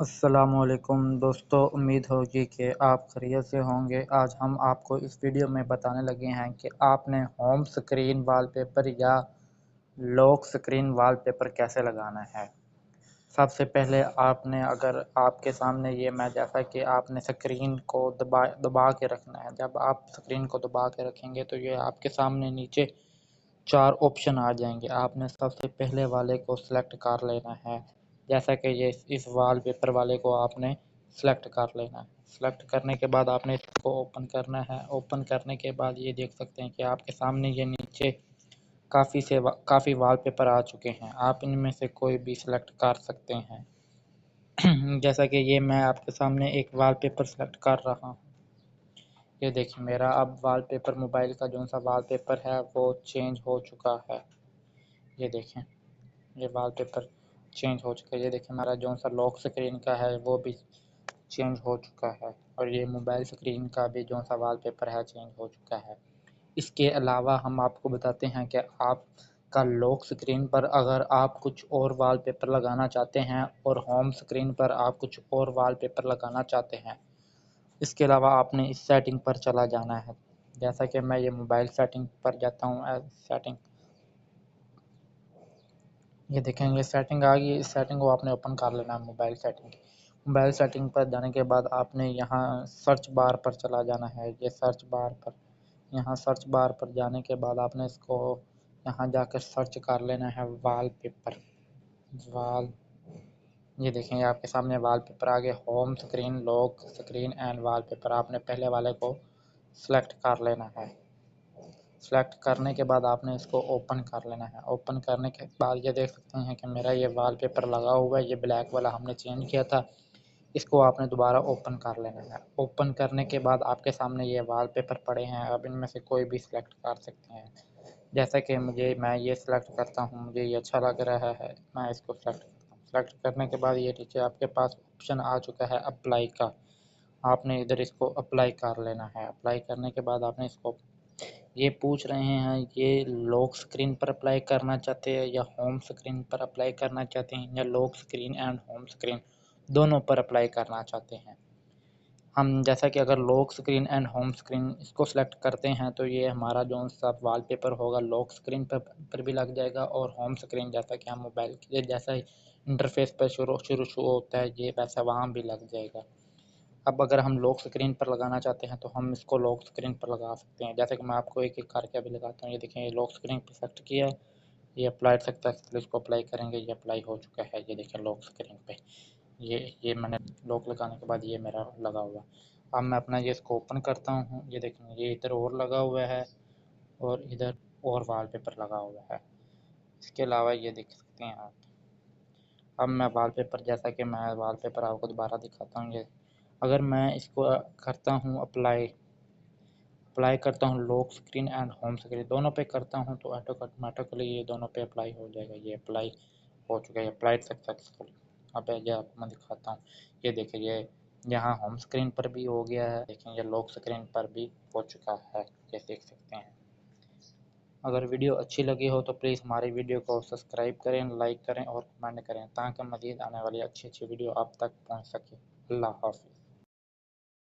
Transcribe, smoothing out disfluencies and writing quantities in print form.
अस्सलामुअलैकुम दोस्तों, उम्मीद होगी कि आप खैरियत से होंगे। आज हम आपको इस वीडियो में बताने लगे हैं कि आपने होम स्क्रीन वॉलपेपर या लॉक स्क्रीन वॉलपेपर कैसे लगाना है। सबसे पहले आपने, अगर आपके सामने ये मैं जैसा कि आपने स्क्रीन को दबा के रखना है। जब आप स्क्रीन को दबा के रखेंगे तो ये आपके सामने नीचे 4 ऑप्शन आ जाएंगे। आपने सबसे पहले वाले को सिलेक्ट कर लेना है, जैसा कि ये इस वॉलपेपर वाले को आपने सेलेक्ट कर लेना है। सेलेक्ट करने के बाद आपने इसको ओपन करना है। ओपन करने के बाद ये देख सकते हैं कि आपके सामने ये नीचे काफ़ी वॉलपेपर आ चुके हैं। आप इनमें से कोई भी सिलेक्ट कर सकते हैं। जैसा कि ये मैं आपके सामने एक वॉलपेपर सेलेक्ट कर रहा हूँ। ये देखिए मेरा अब वॉलपेपर, मोबाइल का जो सा वॉलपेपर है वो चेंज हो चुका है। ये देखें, ये वॉलपेपर चेंज हो चुका है। ये देखिए हमारा जो सा लॉक स्क्रीन का है वो भी चेंज हो चुका है, और ये मोबाइल स्क्रीन का भी जो सा वॉलपेपर है चेंज हो चुका है। इसके अलावा हम आपको बताते हैं कि आपका लॉक स्क्रीन पर अगर आप कुछ और वॉलपेपर लगाना चाहते हैं और होम स्क्रीन पर आप कुछ और वॉलपेपर लगाना चाहते हैं, इसके अलावा आपने इस सेटिंग पर चला जाना है। जैसा कि मैं ये मोबाइल सेटिंग पर जाता हूँ। सेटिंग, ये देखें ये सेटिंग आ गई। इस सेटिंग को आपने ओपन कर लेना है। मोबाइल सेटिंग पर जाने के बाद आपने यहाँ सर्च बार पर चला जाना है। ये सर्च बार पर, यहाँ सर्च बार पर जाने के बाद आपने इसको यहाँ जाकर सर्च कर लेना है वॉलपेपर। वाल ये देखेंगे आपके सामने वॉलपेपर आ गए, home screen, lock screen and wallpaper. आपने पहले वाले को सेलेक्ट कर लेना है। सेलेक्ट करने के बाद आपने इसको ओपन कर लेना है। ओपन करने के बाद ये देख सकते हैं कि मेरा ये वॉलपेपर लगा हुआ है। ये ब्लैक वाला हमने चेंज किया था। इसको आपने दोबारा ओपन कर लेना है। ओपन करने के बाद आपके सामने ये वॉलपेपर पड़े हैं। अब इनमें से कोई भी सिलेक्ट कर सकते हैं। जैसा कि मैं ये सिलेक्ट करता हूँ, मुझे ये अच्छा लग रहा है, मैं इसको सिलेक्ट करता हूँ। सिलेक्ट करने के बाद ये नीचे आपके पास ऑप्शन आ चुका है अप्लाई का। आपने इधर इसको अप्लाई कर लेना है। अप्लाई करने के बाद आपने इसको, ये पूछ रहे हैं ये लॉक स्क्रीन पर अप्लाई करना चाहते हैं या होम स्क्रीन पर अप्लाई करना चाहते हैं, या lock screen and home screen दोनों पर अप्लाई करना चाहते हैं। हम जैसा कि अगर lock screen and home screen इसको सेलेक्ट करते हैं तो ये हमारा जो सा वॉलपेपर होगा लॉक स्क्रीन पर भी लग जाएगा, और होम स्क्रीन जैसा कि हम मोबाइल के जैसा ही इंटरफेस पर शुरू शुरू शुरू होता है ये वैसा वहाँ भी लग जाएगा। अब अगर हम लॉक स्क्रीन पर लगाना चाहते हैं तो हम इसको लॉक स्क्रीन पर लगा सकते हैं। जैसे कि मैं आपको एक एक करके अभी लगाता हूँ। ये देखें, ये लॉक स्क्रीन पर सेलेक्ट किया है। ये अप्लाई सक्सेसफुल, इसको अप्लाई करेंगे। ये अप्लाई हो चुका है। ये देखें लॉक स्क्रीन पे ये मैंने लॉक लगाने के बाद ये मेरा लगा हुआ। अब मैं अपना ये इसको ओपन करता हूँ। ये देखें ये इधर और लगा हुआ है और इधर और वॉलपेपर लगा हुआ है। इसके अलावा ये देख सकते हैं आप। अब मैं वॉलपेपर, जैसा कि मैं वॉलपेपर आपको दोबारा दिखाता हूँ। ये अगर मैं इसको करता हूँ अप्लाई करता हूँ lock screen and home screen दोनों पे करता हूँ तो ऑटोमेटिकली ये दोनों पे अप्लाई हो जाएगा। ये अप्लाई हो चुका है, अप्लाइड सक्सेसफुल। अब ये आपको मैं दिखाता हूँ। ये देखिए ये यहाँ होम स्क्रीन पर भी हो गया है। देखें ये लॉक स्क्रीन पर भी हो चुका है, ये देख सकते हैं। अगर वीडियो अच्छी लगी हो तो प्लीज़ हमारी वीडियो को सब्सक्राइब करें, लाइक करें और कमेंट करें, ताकि मज़ीद आने वाली अच्छी अच्छी वीडियो आप तक पहुँच सके। अल्लाह हाफ़िज़।